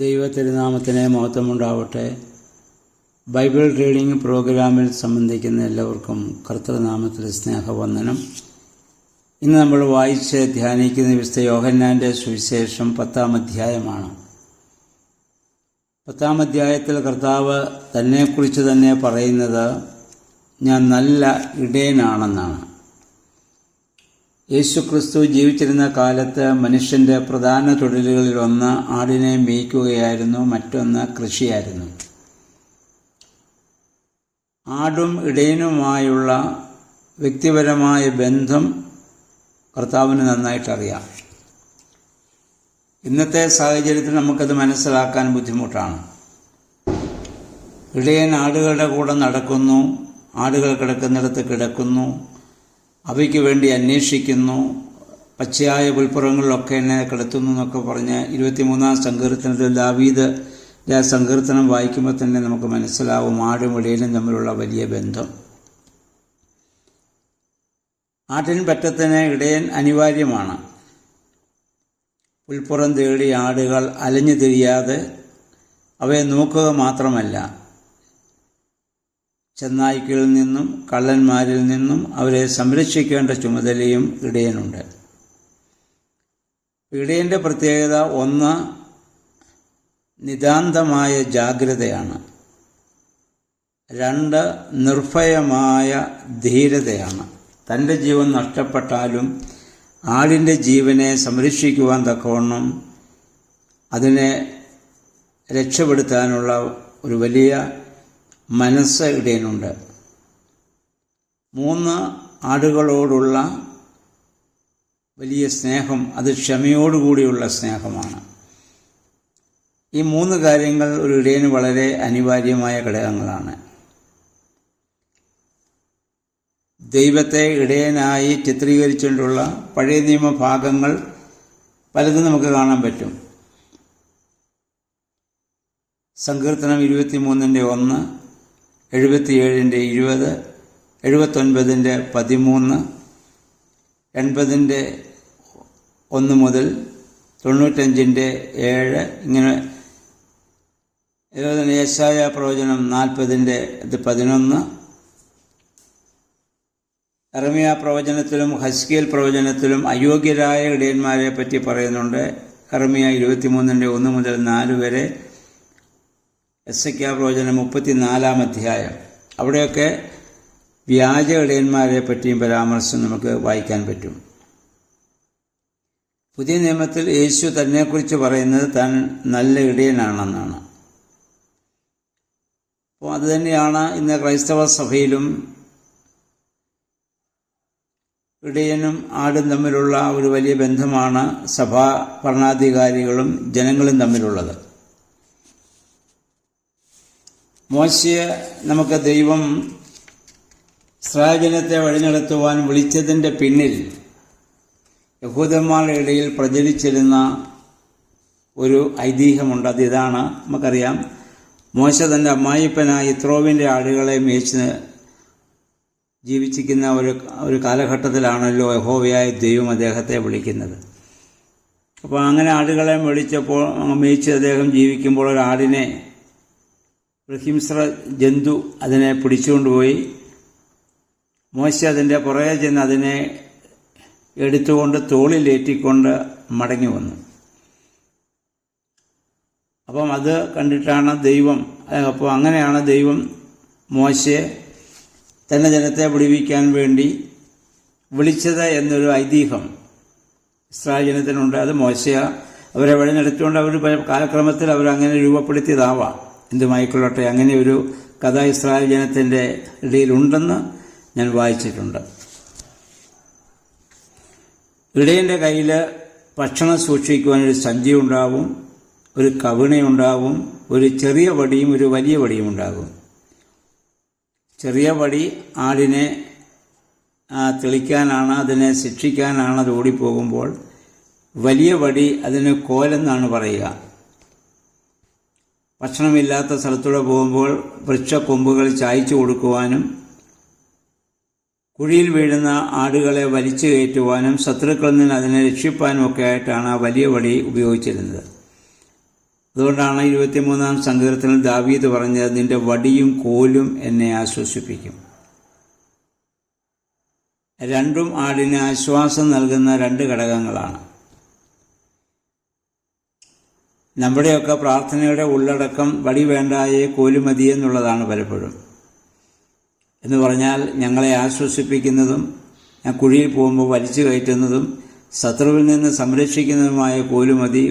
ദൈവതിരുനാമത്തിന് മഹത്വമുണ്ടാവട്ടെ. Bible reading പ്രോഗ്രാമിൽ സംബന്ധിക്കുന്ന എല്ലാവർക്കും കർത്തൃനാമത്തിൽ സ്നേഹവന്ദനം. ഇന്ന് നമ്മൾ വായിച്ച് ധ്യാനിക്കുന്ന വിശുദ്ധ യോഹന്നാൻ്റെ സുവിശേഷം 10-ാം അധ്യായമാണ്. 10-ാം അധ്യായത്തിൽ കർത്താവ് തന്നെക്കുറിച്ച് തന്നെ പറയുന്നത് ഞാൻ നല്ല ഇടയനാണെന്നാണ്. യേശുക്രിസ്തു ജീവിച്ചിരുന്ന കാലത്ത് മനുഷ്യൻ്റെ പ്രധാന തൊഴിലുകളിലൊന്ന് ആടിനെ മേയ്ക്കുകയായിരുന്നു, മറ്റൊന്ന് കൃഷിയായിരുന്നു. ആടും ഇടയനുമായുള്ള വ്യക്തിപരമായ ബന്ധം കർത്താവിന് നന്നായിട്ടറിയാം. ഇന്നത്തെ സാഹചര്യത്തിൽ നമുക്കത് മനസ്സിലാക്കാൻ ബുദ്ധിമുട്ടാണ്. ഇടയൻ ആടുകളുടെ കൂടെ നടക്കുന്നു, ആടുകൾ കിടക്കുന്നിടത്ത് കിടക്കുന്നു, അവയ്ക്ക് വേണ്ടി അന്വേഷിക്കുന്നു, പച്ചയായ പുൽപ്പുറങ്ങളിലൊക്കെ എന്നെ കിടത്തുന്നു എന്നൊക്കെ പറഞ്ഞ് 23-ാം സങ്കീർത്തനത്തിൽ ദാവീദിന്റെ സങ്കീർത്തനം വായിക്കുമ്പോൾ തന്നെ നമുക്ക് മനസ്സിലാവും ആടും ഇടയനും തമ്മിലുള്ള വലിയ ബന്ധം. ആട്ടിൻ പറ്റത്തിന് ഇടയൻ അനിവാര്യമാണ്. പുൽപ്പുറം തേടി ആടുകൾ അലഞ്ഞു തിരിയാതെ അവയെ നോക്കുക മാത്രമല്ല, ചെന്നായ്ക്കളിൽ നിന്നും കള്ളന്മാരിൽ നിന്നും അവരെ സംരക്ഷിക്കേണ്ട ചുമതലയും ഇടയനുണ്ട്. ഇടയൻ്റെ പ്രത്യേകത ഒന്ന് നിതാന്തമായ ജാഗ്രതയാണ്, 2 നിർഭയമായ ധീരതയാണ്. തൻ്റെ ജീവൻ നഷ്ടപ്പെട്ടാലും ആടിൻ്റെ ജീവനെ സംരക്ഷിക്കുവാൻ തക്കവണ്ണം അതിനെ രക്ഷപ്പെടുത്താനുള്ള ഒരു വലിയ മനസ്സ് ഇടയനുണ്ട്. 3 ആടുകളോടുള്ള വലിയ സ്നേഹം, അത് ക്ഷമയോടുകൂടിയുള്ള സ്നേഹമാണ്. ഈ 3 കാര്യങ്ങൾ ഒരു ഇടയന് വളരെ അനിവാര്യമായ ഘടകങ്ങളാണ്. ദൈവത്തെ ഇടയനായി ചിത്രീകരിച്ചുകൊണ്ടുള്ള പഴയ നിയമ ഭാഗങ്ങൾ പലതും നമുക്ക് കാണാൻ പറ്റും. സങ്കീർത്തനം 23-ന്റെ 1, 77-ന്റെ 20, 79-ന്റെ 13, 80-ന്റെ 1 മുതൽ 95-ന്റെ 7, ഇങ്ങനെ യെശയ്യാ പ്രവചനം 40-ന്റെ 11, യെരമ്യാ പ്രവചനത്തിലും ഹസ്കേൽ പ്രവചനത്തിലും അയോഗ്യരായ ഇടയന്മാരെ പറ്റി പറയുന്നുണ്ട്. യെരമ്യാ 23-ന്റെ 1 മുതൽ 4 വരെ, യെശയ്യാ പ്രവചനം 34-ാം അധ്യായം, അവിടെയൊക്കെ വ്യാജ ഇടയന്മാരെ പറ്റിയും പരാമർശം നമുക്ക് വായിക്കാൻ പറ്റും. പുതിയ നിയമത്തിൽ യേശു തന്നെക്കുറിച്ച് പറയുന്നത് താൻ നല്ല ഇടയനാണെന്നാണ്. അപ്പോൾ അതുതന്നെയാണ് ഇന്ന് ക്രൈസ്തവ സഭയിലും ഇടയനും ആടും തമ്മിലുള്ള ഒരു വലിയ ബന്ധമാണ് സഭാ ഭരണാധികാരികളും ജനങ്ങളും തമ്മിലുള്ളത്. മോശയെ നമുക്ക് ദൈവം ഇസ്രായേൽ വഴിനടത്തുവാൻ വിളിച്ചതിൻ്റെ പിന്നിൽ യഹൂദന്മാരുടെ ഇടയിൽ പ്രചരിച്ചിരുന്ന ഒരു ഐതിഹ്യമുണ്ട്. അതിതാണ്, നമുക്കറിയാം, മോശ തൻ്റെ അമ്മായിപ്പനായ യിത്രോവിൻ്റെ ആടുകളെ മേച്ച് ജീവിച്ചിരിക്കുന്ന ഒരു കാലഘട്ടത്തിലാണല്ലോ യഹോവയായ ദൈവം അദ്ദേഹത്തെ വിളിക്കുന്നത്. അപ്പോൾ അങ്ങനെ ആടുകളെ മേച്ച് അദ്ദേഹം ജീവിക്കുമ്പോൾ ഒരു ആടിനെ, ഒരു ഹിംസ്ര ജന്തു അതിനെ പിടിച്ചുകൊണ്ടുപോയി. മോശ അതിൻ്റെ പുറകെ ചെന്ന് അതിനെ എടുത്തുകൊണ്ട് തോളിലേറ്റിക്കൊണ്ട് മടങ്ങി വന്നു. അപ്പം അത് കണ്ടിട്ടാണ് ദൈവം, അപ്പോൾ അങ്ങനെയാണ് ദൈവം മോശയെ തൻ്റെ ജനത്തെ വിടുവിക്കാൻ വേണ്ടി വിളിച്ചത് എന്നൊരു ഐതിഹ്യം ഇസ്രായേൽ ജനത്തിനുണ്ട്. അത് മോശ അവരെ വഴി നടത്തിക്കൊണ്ട് അവർ കാലക്രമത്തിൽ അവരങ്ങനെ രൂപപ്പെടുത്തിയതാവാം, എന്തുമായിക്കൊള്ളട്ടെ. അങ്ങനെ ഒരു കഥ ഇസ്രായേൽ ജനത്തിൻ്റെ ഇടയിലുണ്ടെന്ന് ഞാൻ വായിച്ചിട്ടുണ്ട്. ഇടയൻ്റെ കയ്യിൽ ഭക്ഷണം സൂക്ഷിക്കുവാനൊരു സഞ്ചി ഉണ്ടാവും, ഒരു കവിണയുണ്ടാവും, ഒരു ചെറിയ വടിയും ഒരു വലിയ വടിയും ഉണ്ടാകും. ചെറിയ വടി ആടിനെ തെളിക്കാനാണ്, അതിനെ ശിക്ഷിക്കാനാണ് അത് ഓടിപ്പോകുമ്പോൾ. വലിയ വടി അതിന് കോലെന്നാണ് പറയുക. ഭക്ഷണമില്ലാത്ത സ്ഥലത്തൂടെ പോകുമ്പോൾ വൃക്ഷക്കൊമ്പുകൾ ചായച്ചു കൊടുക്കുവാനും കുഴിയിൽ വീഴുന്ന ആടുകളെ വലിച്ചു കയറ്റുവാനും ശത്രുക്കളിൽ നിന്ന് അതിനെ രക്ഷിപ്പാനും ഒക്കെ ആയിട്ടാണ് ആ വലിയ വടി ഉപയോഗിച്ചിരുന്നത്. അതുകൊണ്ടാണ് 23-ാം സങ്കീർത്തനത്തിൽ ദാവീദ് പറഞ്ഞത്, നിന്റെ വടിയും കോലും എന്നെ ആശ്വസിപ്പിക്കും. രണ്ടും ആടിന് ആശ്വാസം നൽകുന്ന രണ്ട് ഘടകങ്ങളാണ്. നമ്മുടെയൊക്കെ പ്രാർത്ഥനയുടെ ഉള്ളടക്കം വടി വേണ്ടായേ കോല് മതി എന്നുള്ളതാണ് പലപ്പോഴും. എന്ന് പറഞ്ഞാൽ ഞങ്ങളെ ആശ്വസിപ്പിക്കുന്നതും ഞാൻ കുഴിയിൽ പോകുമ്പോൾ വലിച്ചു കയറ്റുന്നതും ശത്രുവിൽ നിന്ന് സംരക്ഷിക്കുന്നതുമായ കോല് മതി,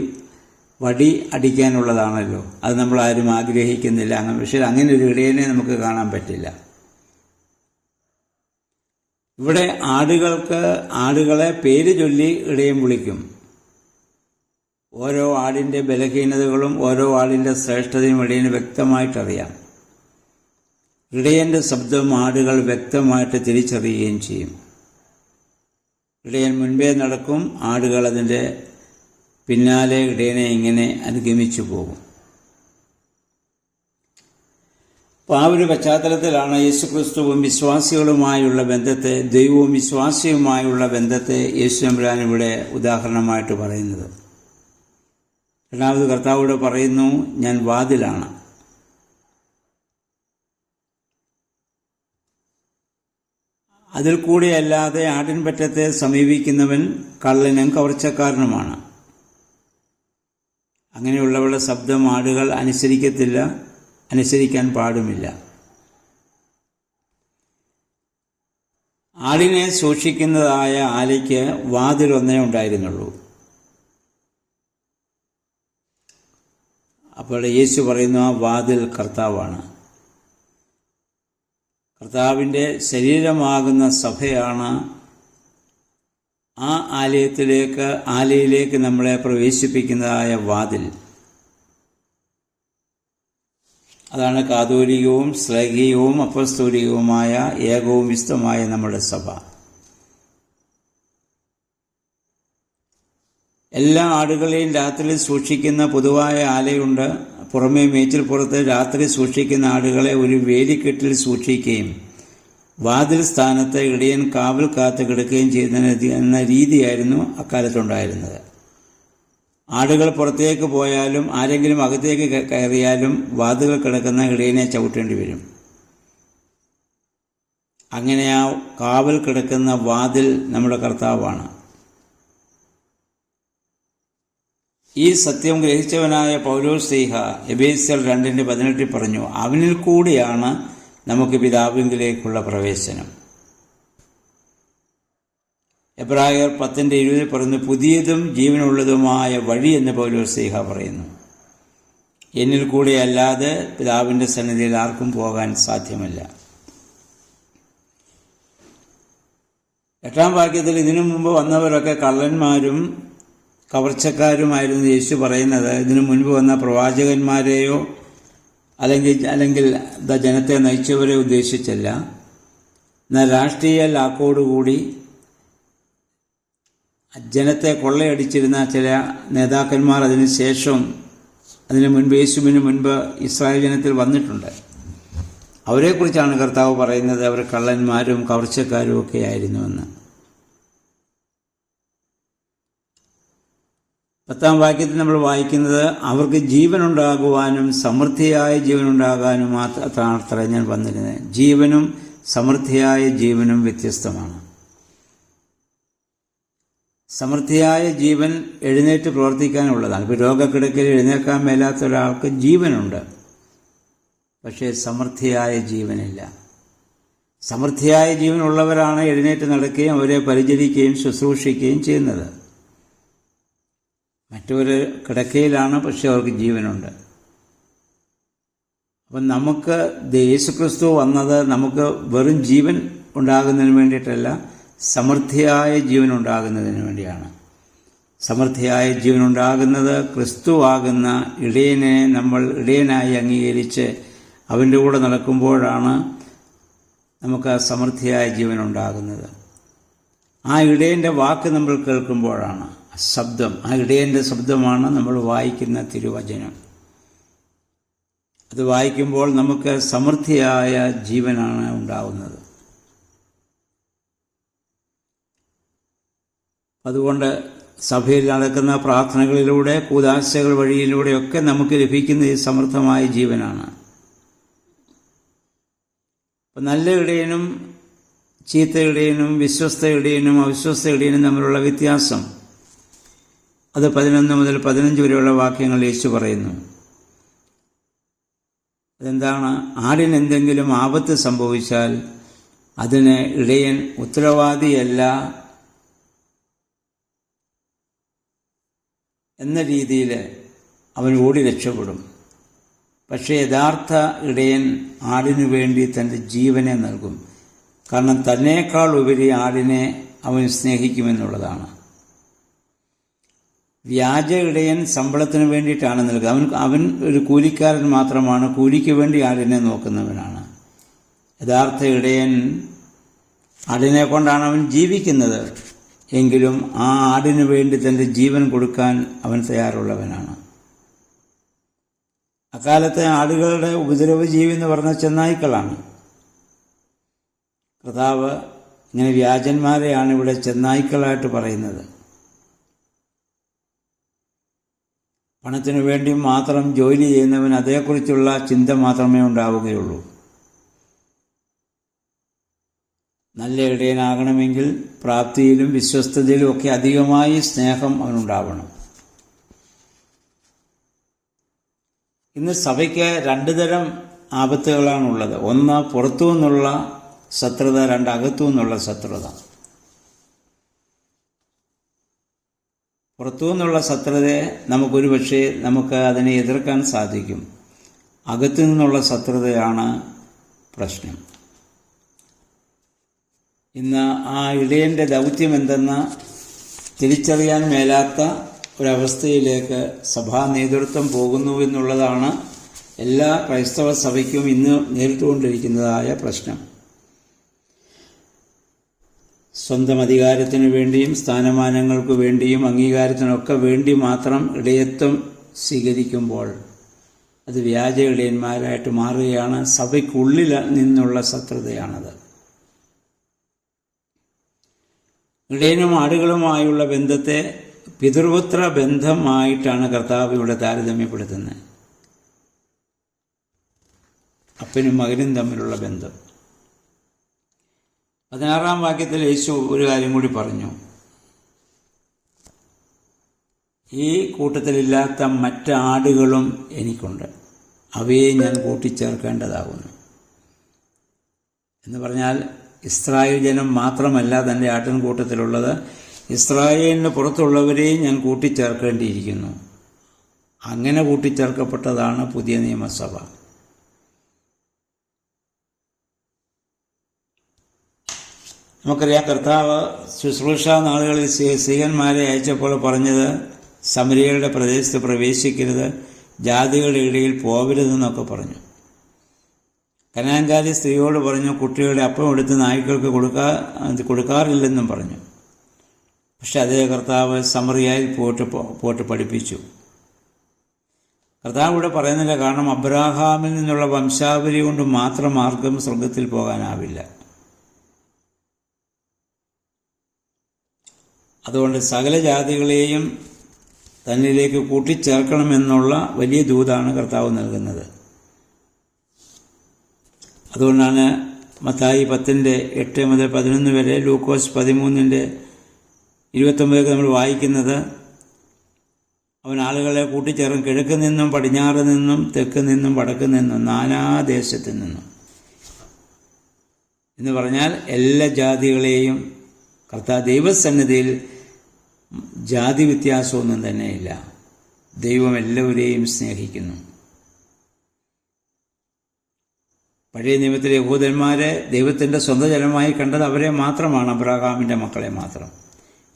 വടി അടിക്കാനുള്ളതാണല്ലോ. അത് നമ്മളാരും ആഗ്രഹിക്കുന്നില്ല. പക്ഷേ അങ്ങനെ ഒരു ഇടയനെ നമുക്ക് കാണാൻ പറ്റില്ല. ഇവിടെ ആടുകളെ പേര് ചൊല്ലി ഇടയൻ വിളിക്കും. ഓരോ ആടിൻ്റെ ബലഹീനതകളും ഓരോ ആടിൻ്റെ ശ്രേഷ്ഠതയും ഇടയന് വ്യക്തമായിട്ടറിയാം. ഇടയൻ്റെ ശബ്ദം ആടുകൾ വ്യക്തമായിട്ട് തിരിച്ചറിയുകയും ചെയ്യും. ഇടയൻ മുൻപേ നടക്കും, ആടുകൾ അതിൻ്റെ പിന്നാലെ ഇടയനെ ഇങ്ങനെ അനുഗമിച്ചു പോകും. അപ്പോൾ ആ ഒരു പശ്ചാത്തലത്തിലാണ് യേശുക്രിസ്തുവും വിശ്വാസികളുമായുള്ള ബന്ധത്തെ, ദൈവവും വിശ്വാസിയുമായുള്ള ബന്ധത്തെ യേശു തമ്പുരാൻ ഇവിടെ ഉദാഹരണമായിട്ട് പറയുന്നത്. രണ്ടാമത് കർത്താവോട് പറയുന്നു, ഞാൻ വാതിലാണ്. അതിൽ കൂടെയല്ലാതെ ആട്ടിൻപറ്റത്തെ സമീപിക്കുന്നവൻ കള്ളനും കവർച്ചക്കാരനുമാണ്. അങ്ങനെയുള്ളവരുടെ ശബ്ദം ആടുകൾ അനുസരിക്കത്തില്ല, അനുസരിക്കാൻ പാടുമില്ല. ആടിനെ സൂക്ഷിക്കുന്നതായ ആലയ്ക്ക് വാതിലൊന്നേ ഉണ്ടായിരുന്നുള്ളൂ. അപ്പോൾ യേശു പറയുന്നു, ആ വാതിൽ കർത്താവാണ്. കർത്താവിൻ്റെ ശരീരമാകുന്ന സഭയാണ് ആ ആലയിലേക്ക് നമ്മളെ പ്രവേശിപ്പിക്കുന്നതായ വാതിൽ. അതാണ് കാതോലികവും ശ്ലൈഹികവും അപ്പസ്തോലികവുമായ ഏകവും വിശുദ്ധമായ നമ്മുടെ സഭ. എല്ലാ ആടുകളെയും രാത്രി സൂക്ഷിക്കുന്ന പൊതുവായ ആലയുണ്ട്. പുറമേ മേച്ചിൽപ്പുറത്ത് രാത്രി സൂക്ഷിക്കുന്ന ആടുകളെ ഒരു വേലിക്കെട്ടിൽ സൂക്ഷിക്കുകയും വാതിൽ സ്ഥാനത്ത് ഇടയൻ കാവൽ കാത്ത് കിടക്കുകയും ചെയ്യുന്ന രീതിയായിരുന്നു അക്കാലത്തുണ്ടായിരുന്നത്. ആടുകൾ പുറത്തേക്ക് പോയാലും ആരെങ്കിലും അകത്തേക്ക് കയറിയാലും വാതിൽ കിടക്കുന്ന ഇടയനെ ചവിട്ടേണ്ടി വരും. അങ്ങനെ ആ കാവൽ കിടക്കുന്ന വാതിൽ നമ്മുടെ കർത്താവാണ്. ഈ സത്യം ഗ്രഹിച്ചവനായ പൗലോസ് ശ്ലീഹ എഫേസ്യർ 2:18 പറഞ്ഞു, അവനിൽ കൂടിയാണ് നമുക്ക് പിതാവിങ്കിലേക്കുള്ള പ്രവേശനം. എബ്രായർ 10:20 പറയുന്നു, പുതിയതും ജീവനുള്ളതുമായ വഴി എന്ന് പൗലോസ് ശ്ലീഹ പറയുന്നു. എന്നിൽ കൂടെ അല്ലാതെ പിതാവിൻ്റെ സന്നിധിയിൽ ആർക്കും പോകാൻ സാധ്യമല്ല. 8-ാം വാക്യത്തിൽ ഇതിനു മുമ്പ് വന്നവരൊക്കെ കള്ളന്മാരും കവർച്ചക്കാരുമായിരുന്നു യേശു പറയുന്നത്. ഇതിനു മുൻപ് വന്ന പ്രവാചകന്മാരെയോ അല്ലെങ്കിൽ ജനത്തെ നയിച്ചവരെ ഉദ്ദേശിച്ചല്ല. എന്നാൽ രാഷ്ട്രീയ ലാക്കോടുകൂടി ജനത്തെ കൊള്ളയടിച്ചിരുന്ന ചില നേതാക്കന്മാർ അതിനു മുൻപ് യേശുവിന് മുൻപ് ഇസ്രായേൽ ജനത്തിൽ വന്നിട്ടുണ്ട്. അവരെക്കുറിച്ചാണ് കർത്താവ് പറയുന്നത്, അവർ കള്ളന്മാരും കവർച്ചക്കാരും ഒക്കെ ആയിരുന്നുവെന്ന്. 10-ാം വാക്യത്തിൽ നമ്മൾ വായിക്കുന്നത്, അവർക്ക് ജീവനുണ്ടാകുവാനും സമൃദ്ധിയായ ജീവനുണ്ടാകാനും മാത്രമാണ് ഞാൻ വന്നിരുന്നത്. ജീവനും സമൃദ്ധിയായ ജീവനും വ്യത്യസ്തമാണ്. സമൃദ്ധിയായ ജീവൻ എഴുന്നേറ്റ് പ്രവർത്തിക്കാനുള്ളതാണ്. ഇപ്പോൾ രോഗക്കിടക്കയിൽ എഴുന്നേൽക്കാൻ മേലാത്ത ഒരാൾക്ക് ജീവനുണ്ട്, പക്ഷേ സമൃദ്ധിയായ ജീവനില്ല. സമൃദ്ധിയായ ജീവനുള്ളവരാണ് എഴുന്നേറ്റ് നടക്കുകയും അവരെ പരിചരിക്കുകയും ശുശ്രൂഷിക്കുകയും ചെയ്യുന്നത്. മറ്റൊരു കിടക്കയിലാണ്, പക്ഷെ അവർക്ക് ജീവനുണ്ട്. അപ്പം നമുക്ക് യേശുക്രിസ്തു വന്നത് നമുക്ക് വെറും ജീവൻ ഉണ്ടാകുന്നതിന് വേണ്ടിയിട്ടല്ല, സമൃദ്ധിയായ ജീവൻ ഉണ്ടാകുന്നതിന് വേണ്ടിയാണ്. സമൃദ്ധിയായ ജീവൻ ഉണ്ടാകുന്നത് ക്രിസ്തുവാകുന്ന ഇടയനെ നമ്മൾ ഇടയനായി അംഗീകരിച്ച് അവൻ്റെ കൂടെ നടക്കുമ്പോഴാണ് നമുക്ക് സമൃദ്ധിയായ ജീവൻ ഉണ്ടാകുന്നത്. ആ ഇടയൻ്റെ വാക്ക് നമ്മൾ കേൾക്കുമ്പോഴാണ്. ശബ്ദം, ആ ഇടയൻ്റെ ശബ്ദമാണ് നമ്മൾ വായിക്കുന്ന തിരുവചനം. അത് വായിക്കുമ്പോൾ നമുക്ക് സമൃദ്ധിയായ ജീവനാണ് ഉണ്ടാകുന്നത്. അതുകൊണ്ട് സഭയിൽ നടക്കുന്ന പ്രാർത്ഥനകളിലൂടെ, കൂദാശകൾ വഴിയിലൂടെയൊക്കെ നമുക്ക് ലഭിക്കുന്ന ഈ സമൃദ്ധമായ ജീവനാണ്. നല്ല ഇടയനും ചീത്ത ഇടയനും, വിശ്വസ്ത ഇടയനും അവിശ്വസ്ത ഇടയനും തമ്മിലുള്ള വ്യത്യാസം അത് 11 മുതൽ 15 വരെയുള്ള വാക്യങ്ങൾ യേശു പറയുന്നു. അതെന്താണ്? ആടിന് എന്തെങ്കിലും ആപത്ത് സംഭവിച്ചാൽ അതിന് ഇടയൻ ഉത്തരവാദിയല്ല എന്ന രീതിയിൽ അവൻ ഓടി രക്ഷപ്പെടും. പക്ഷേ യഥാർത്ഥ ഇടയൻ ആടിനു വേണ്ടി തൻ്റെ ജീവനെ നൽകും. കാരണം തന്നേക്കാൾ ഉപരി ആടിനെ അവൻ സ്നേഹിക്കുമെന്നുള്ളതാണ്. വ്യാജ ഇടയൻ ശമ്പളത്തിന് വേണ്ടിയിട്ടാണ് നൽകുക. അവൻ ഒരു കൂലിക്കാരൻ മാത്രമാണ്, കൂലിക്ക് വേണ്ടി ആടിനെ നോക്കുന്നവനാണ്. യഥാർത്ഥ ഇടയൻ ആടിനെ കൊണ്ടാണ് അവൻ ജീവിക്കുന്നത്, എങ്കിലും ആ ആടിനു വേണ്ടി തൻ്റെ ജീവൻ കൊടുക്കാൻ അവൻ തയ്യാറുള്ളവനാണ്. അക്കാലത്തെ ആടുകളുടെ ഉപദ്രവജീവി എന്ന് പറഞ്ഞ ചെന്നായ്ക്കളാണ്. കർത്താവ് ഇങ്ങനെ വ്യാജന്മാരെയാണ് ഇവിടെ ചെന്നായ്ക്കളായിട്ട് പറയുന്നത്. പണത്തിനു വേണ്ടി മാത്രം ജോലി ചെയ്യുന്നവൻ അതേക്കുറിച്ചുള്ള ചിന്ത മാത്രമേ ഉണ്ടാവുകയുള്ളൂ. നല്ല ഇടയനാകണമെങ്കിൽ പ്രാപ്തിയിലും വിശ്വസ്തതയിലും ഒക്കെ അധികമായി സ്നേഹം അവനുണ്ടാവണം. ഇന്ന് സഭയ്ക്ക് 2 തരം ആപത്തുകളാണുള്ളത്. ഒന്ന് പുറത്തു നിന്നുള്ള ശത്രുത, 2 അകത്തു നിന്നുള്ള ശത്രുത. പുറത്തു നിന്നുള്ള ശത്രുതയെ നമുക്കൊരു പക്ഷേ നമുക്ക് അതിനെ എതിർക്കാൻ സാധിക്കും. അകത്തു നിന്നുള്ള ശത്രുതയാണ് പ്രശ്നം. ഇന്ന് ആ ഇടയൻ്റെ ദൗത്യം എന്തെന്ന് തിരിച്ചറിയാൻ മേലാത്ത ഒരവസ്ഥയിലേക്ക് സഭാ നേതൃത്വം പോകുന്നു എന്നുള്ളതാണ് എല്ലാ ക്രൈസ്തവ സഭയ്ക്കും ഇന്ന് നേരിട്ടുകൊണ്ടിരിക്കുന്നതായ പ്രശ്നം. സ്വന്തം അധികാരത്തിനു വേണ്ടിയും സ്ഥാനമാനങ്ങൾക്ക് വേണ്ടിയും അംഗീകാരത്തിനൊക്കെ വേണ്ടി മാത്രം ഇടയത്വം സ്വീകരിക്കുമ്പോൾ അത് വ്യാജ ഇടയന്മാരായിട്ട് മാറുകയാണ്. സഭയ്ക്കുള്ളിൽ നിന്നുള്ള ശത്രുതയാണത്. ഇടയനും ആടുകളുമായുള്ള ബന്ധത്തെ പിതൃപുത്ര ബന്ധമായിട്ടാണ് കർത്താവ് ഇവിടെ താരതമ്യപ്പെടുത്തുന്നത്. അപ്പനും മകനും തമ്മിലുള്ള ബന്ധം. 16-ാം വാക്യത്തിൽ യേശു ഒരു കാര്യം കൂടി പറഞ്ഞു. ഈ കൂട്ടത്തിലില്ലാത്ത മറ്റ് ആടുകളും എനിക്കുണ്ട്, അവയെ ഞാൻ കൂട്ടിച്ചേർക്കേണ്ടതാകുന്നു എന്ന് പറഞ്ഞാൽ ഇസ്രായേൽ ജനം മാത്രമല്ല തൻ്റെ ആട്ടിൻകൂട്ടത്തിലുള്ളത്, ഇസ്രായേലിന് പുറത്തുള്ളവരെയും ഞാൻ കൂട്ടിച്ചേർക്കേണ്ടിയിരിക്കുന്നു. അങ്ങനെ കൂട്ടിച്ചേർക്കപ്പെട്ടതാണ് പുതിയ നിയമസഭ. നമുക്കറിയാം, കർത്താവ് ശുശ്രൂഷ നാളുകളിൽ സ്ത്രീകന്മാരെ അയച്ചപ്പോൾ പറഞ്ഞത് സമരിയരുടെ പ്രദേശത്ത് പ്രവേശിക്കരുത്, ജാതികളുടെ ഇടയിൽ പോകരുതെന്നൊക്കെ പറഞ്ഞു. കനാൻകാരി സ്ത്രീയോട് പറഞ്ഞു കുട്ടികളുടെ അപ്പം എടുത്ത് നായ്ക്കൾക്ക് കൊടുക്കാറില്ലെന്നും പറഞ്ഞു. പക്ഷെ അതേ കർത്താവ് സമറിയയിൽ പോയിട്ട് പഠിപ്പിച്ചു. കർത്താവ് ഇവിടെ പറയുന്നതിൻ്റെ കാരണം അബ്രാഹാമിൽ നിന്നുള്ള വംശാവലി കൊണ്ട് മാത്രം ആർക്കും സ്വർഗത്തിൽ പോകാനാവില്ല. അതുകൊണ്ട് സകല ജാതികളെയും തന്നിലേക്ക് കൂട്ടിച്ചേർക്കണമെന്നുള്ള വലിയ ദൂതാണ് കർത്താവ് നൽകുന്നത്. അതുകൊണ്ടാണ് മത്തായി 10:8 മുതൽ 11 വരെ, ലൂക്കോസ് 13:29 നമ്മൾ വായിക്കുന്നത്, അവൻ ആളുകളെ കൂട്ടിച്ചേർക്കും കിഴക്ക് നിന്നും പടിഞ്ഞാറ് നിന്നും തെക്ക് നിന്നും വടക്ക് നിന്നും നാനാദേശത്തു നിന്നും എന്ന് പറഞ്ഞാൽ എല്ലാ ജാതികളെയും കർത്താവ് ദൈവസന്നിധിയിൽ ജാതി വ്യത്യാസമൊന്നും തന്നെയില്ല. ദൈവം എല്ലാവരെയും സ്നേഹിക്കുന്നു. പഴയ നിയമത്തിലെ യഹൂദന്മാരെ ദൈവത്തിൻ്റെ സ്വന്തം ജനമായി കണ്ടത് അവരെ മാത്രമാണ്, അബ്രാഹാമിൻ്റെ മക്കളെ മാത്രം.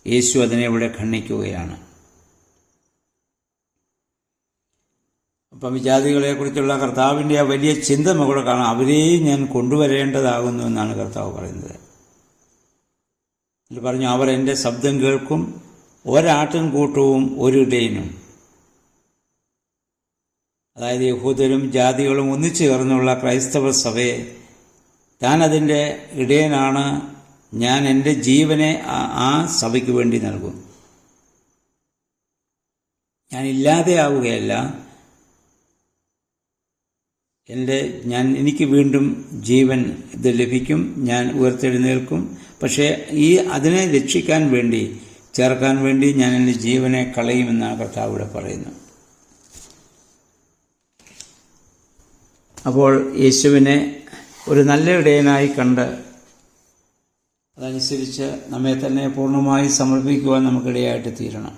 യേശു അതിനെ ഇവിടെ ഖണ്ഡിക്കുകയാണ്. അപ്പം വിജാതികളെക്കുറിച്ചുള്ള കർത്താവിൻ്റെ ആ വലിയ ചിന്ത നമുക്കിവിടെ കാണാം. അവരെയും ഞാൻ കൊണ്ടുവരേണ്ടതാകുന്നു എന്നാണ് കർത്താവ് പറയുന്നത്. എന്നിട്ട് പറഞ്ഞു, അവർ എൻ്റെ ശബ്ദം കേൾക്കും, ഒരാട്ടിൻകൂട്ടവും ഒരു ഇടയനും. അതായത് യഹൂദരും ജാതികളും ഒന്നിച്ചു ചേർന്നുള്ള ക്രൈസ്തവ സഭയെ താൻ അതിൻ്റെ ഇടയനാണ്, ഞാൻ എൻ്റെ ജീവനെ ആ സഭയ്ക്ക് വേണ്ടി നൽകും. ഞാൻ ഇല്ലാതെയാവുകയല്ല, എനിക്ക് വീണ്ടും ജീവൻ ഇത് ലഭിക്കും, ഞാൻ ഉയർത്തെഴുന്നേൽക്കും. പക്ഷേ അതിനെ രക്ഷിക്കാൻ വേണ്ടി, ചേർക്കാൻ വേണ്ടി ഞാൻ എൻ്റെ ജീവനെ കളയുമെന്നാണ് കർത്താവ് ഇവിടെ പറയുന്നത്. അപ്പോൾ യേശുവിനെ ഒരു നല്ല ഇടയനായി കണ്ട് അതനുസരിച്ച് നമ്മെ തന്നെ പൂർണ്ണമായി സമർപ്പിക്കുവാൻ നമുക്കിടയായിട്ട് തീരണം.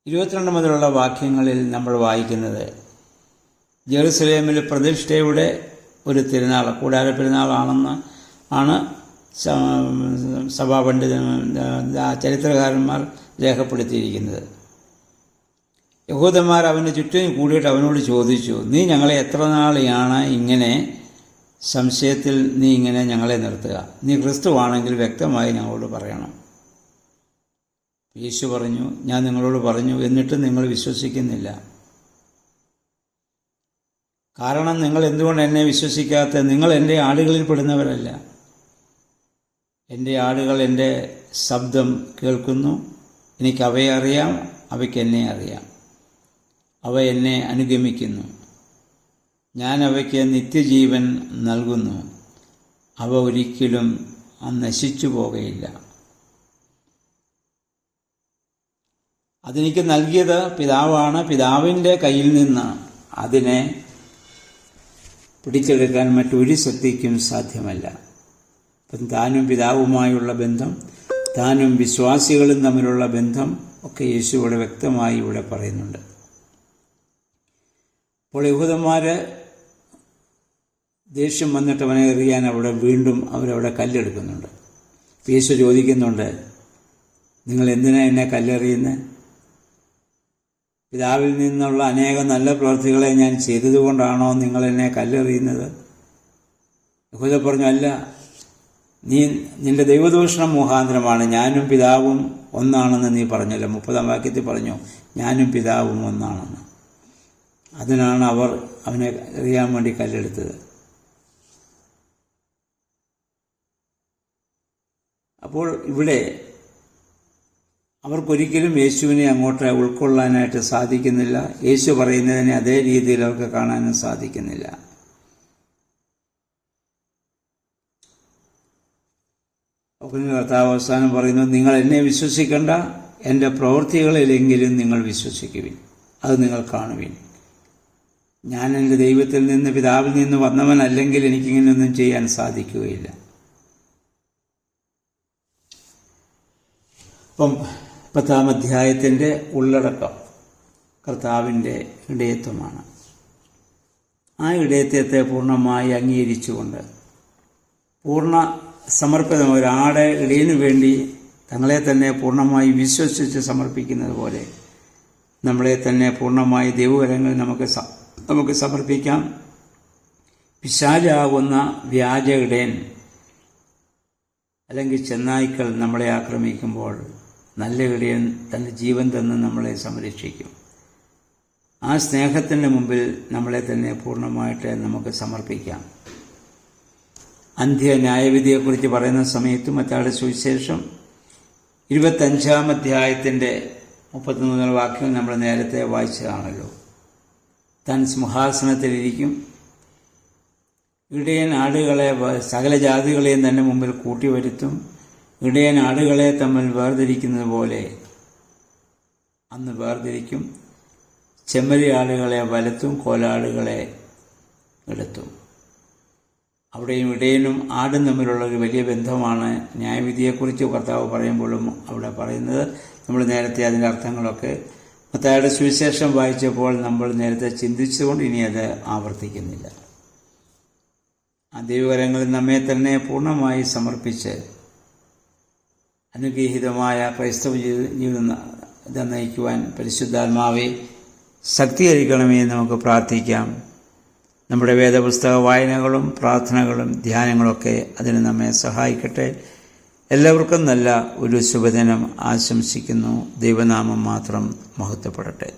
22 മുതലുള്ള വാക്യങ്ങളിൽ നമ്മൾ വായിക്കുന്നത് ജെറുസലേമിൽ പ്രതിഷ്ഠയുടെ ഒരു തിരുനാൾ, കൂടാര പെരുന്നാളാണെന്ന് ആണ് ചരിത്രകാരന്മാർ രേഖപ്പെടുത്തിയിരിക്കുന്നത്. യഹൂദന്മാർ അവന് ചുറ്റും കൂടിയിട്ട് അവനോട് ചോദിച്ചു, നീ ഞങ്ങളെ എത്ര നാളെയാണ് ഇങ്ങനെ സംശയത്തിൽ നീ ഇങ്ങനെ ഞങ്ങളെ നിർത്തുക? നീ ക്രിസ്തുവാണെങ്കിൽ വ്യക്തമായി ഞങ്ങളോട് പറയണം. യേശു പറഞ്ഞു, ഞാൻ നിങ്ങളോട് പറഞ്ഞു, എന്നിട്ടും നിങ്ങൾ വിശ്വസിക്കുന്നില്ല. കാരണം നിങ്ങൾ എന്തുകൊണ്ട് എന്നെ വിശ്വസിക്കാത്ത? നിങ്ങൾ എൻ്റെ ആടുകളിൽ പെടുന്നവരല്ല. എൻ്റെ ആടുകൾ എൻ്റെ ശബ്ദം കേൾക്കുന്നു, എനിക്ക് അവയെ അറിയാം, അവയ്ക്ക് എന്നെ അറിയാം. അവ എന്നെ അനുഗമിക്കുന്നു, ഞാൻ അവയ്ക്ക് നിത്യജീവൻ നൽകുന്നു, അവ ഒരിക്കലും നശിച്ചു പോകുകയില്ല. അതെനിക്ക് നൽകിയത് പിതാവാണ്. പിതാവിൻ്റെ കയ്യിൽ നിന്ന് അതിനെ പിടിച്ചെടുക്കാൻ മറ്റൊരു ശക്തിക്കും സാധ്യമല്ല. അപ്പം താനും പിതാവുമായുള്ള ബന്ധം, താനും വിശ്വാസികളും തമ്മിലുള്ള ബന്ധം ഒക്കെ യേശു ഇവിടെ വ്യക്തമായി ഇവിടെ പറയുന്നുണ്ട്. അപ്പോൾ യഹൂദന്മാർ ദേഷ്യം വന്നിട്ട് അവനെ എറിയാൻ വീണ്ടും അവരവിടെ കല്ലെടുക്കുന്നുണ്ട്. യേശു ചോദിക്കുന്നുണ്ട്, നിങ്ങൾ എന്തിനാ എന്നെ കല്ലെറിയുന്നത്? പിതാവിൽ നിന്നുള്ള അനേകം നല്ല പ്രവൃത്തികളെ ഞാൻ ചെയ്തതുകൊണ്ടാണോ നിങ്ങൾ എന്നെ കല്ലെറിയുന്നത്? യഹൂദ പറഞ്ഞു, അല്ല, നിന്റെ ദൈവദൂഷണം മുഖാന്തരമാണ്. ഞാനും പിതാവും ഒന്നാണെന്ന് നീ പറഞ്ഞല്ലോ. 30-ാം വാക്യത്തിൽ പറഞ്ഞു, ഞാനും പിതാവും ഒന്നാണെന്ന്. അതിനാണ് അവർ അവനെ എറിയാൻ വേണ്ടി കല്ലെടുത്തത്. അപ്പോൾ ഇവിടെ അവർക്കൊരിക്കലും യേശുവിനെ അങ്ങോട്ട് ഉൾക്കൊള്ളാനായിട്ട് സാധിക്കുന്നില്ല. യേശു പറയുന്നതിനെ അതേ രീതിയിൽ അവർക്ക് കാണാനും സാധിക്കുന്നില്ല. കർത്താവ് അവസാനം പറയുന്നു, നിങ്ങൾ എന്നെ വിശ്വസിക്കേണ്ട, എൻ്റെ പ്രവൃത്തികളിലെങ്കിലും നിങ്ങൾ വിശ്വസിക്കുവിൻ, അത് നിങ്ങൾ കാണുവിൻ. ഞാൻ എൻ്റെ ദൈവത്തിൽ നിന്ന്, പിതാവിൽ നിന്ന് വന്നവനല്ലെങ്കിൽ എനിക്കിങ്ങനെയൊന്നും ചെയ്യാൻ സാധിക്കുകയില്ല. അപ്പം 10-ാം അധ്യായത്തിൻ്റെ ഉള്ളടക്കം കർത്താവിൻ്റെ ഇടയത്വമാണ്. ആ ഇടയത്വത്തെ പൂർണ്ണമായി അംഗീകരിച്ചുകൊണ്ട് പൂർണ്ണ സമർപ്പിതം, ഒരാടെ ഇടയനു വേണ്ടി തങ്ങളെ തന്നെ പൂർണ്ണമായി വിശ്വസിച്ച് സമർപ്പിക്കുന്നത് പോലെ നമ്മളെ തന്നെ പൂർണ്ണമായി ദൈവകരങ്ങളിൽ നമുക്ക് സമർപ്പിക്കാം. പിശാചാകുന്ന വ്യാജ ഇടയൻ അല്ലെങ്കിൽ ചെന്നായ്ക്കൾ നമ്മളെ ആക്രമിക്കുമ്പോൾ നല്ല ഇടയൻ തൻ്റെ ജീവൻ തന്ന് നമ്മളെ സംരക്ഷിക്കും. ആ സ്നേഹത്തിൻ്റെ മുമ്പിൽ നമ്മളെ തന്നെ പൂർണ്ണമായിട്ട് നമുക്ക് സമർപ്പിക്കാം. അന്ത്യ ന്യായവിധിയെക്കുറിച്ച് പറയുന്ന സമയത്ത് മത്തായിയുടെ സുവിശേഷം 25-ാം അധ്യായത്തിൻ്റെ 33 വാക്യം നമ്മൾ നേരത്തെ വായിച്ചതാണല്ലോ. താൻ സിംഹാസനത്തിലിരിക്കും, ഇടയൻ ആടുകളെ സകല ജാതികളെയും തന്നെ മുമ്പിൽ കൂട്ടിവരുത്തും. ഇടയൻ ആടുകളെ തമ്മിൽ വേർതിരിക്കുന്നത് പോലെ അന്ന് വേർതിരിക്കും. ചെമ്മരി ആടുകളെ വലത്തും, കോലാടുകളെ ഇടത്തും. അവിടെയും ഇടയനും ആടും തമ്മിലുള്ള ഒരു വലിയ ബന്ധമാണ് ന്യായവിധിയെക്കുറിച്ച് കർത്താവ് പറയുമ്പോഴും അവിടെ പറയുന്നത്. നമ്മൾ നേരത്തെ അതിൻ്റെ അർത്ഥങ്ങളൊക്കെ മത്തായിയുടെ സുവിശേഷം വായിച്ചപ്പോൾ നമ്മൾ നേരത്തെ ചിന്തിച്ചുകൊണ്ട് ഇനി അത് ആവർത്തിക്കുന്നില്ല. ആ ദൈവകരങ്ങളിൽ നമ്മെ തന്നെ പൂർണ്ണമായി സമർപ്പിച്ച് അനുഗ്രഹീതമായ ക്രൈസ്തവ ജീവിതം നയിക്കുവാൻ പരിശുദ്ധാത്മാവെ ശക്തീകരിക്കണമേ എന്ന് നമുക്ക് പ്രാർത്ഥിക്കാം. നമ്മുടെ വേദപുസ്തക വായനകളും പ്രാർത്ഥനകളും ധ്യാനങ്ങളൊക്കെ അതിന് നമ്മെ സഹായിക്കട്ടെ. എല്ലാവർക്കും നല്ല ഒരു ശുഭദിനം ആശംസിക്കുന്നു. ദൈവനാമം മാത്രം മഹത്വപ്പെടട്ടെ.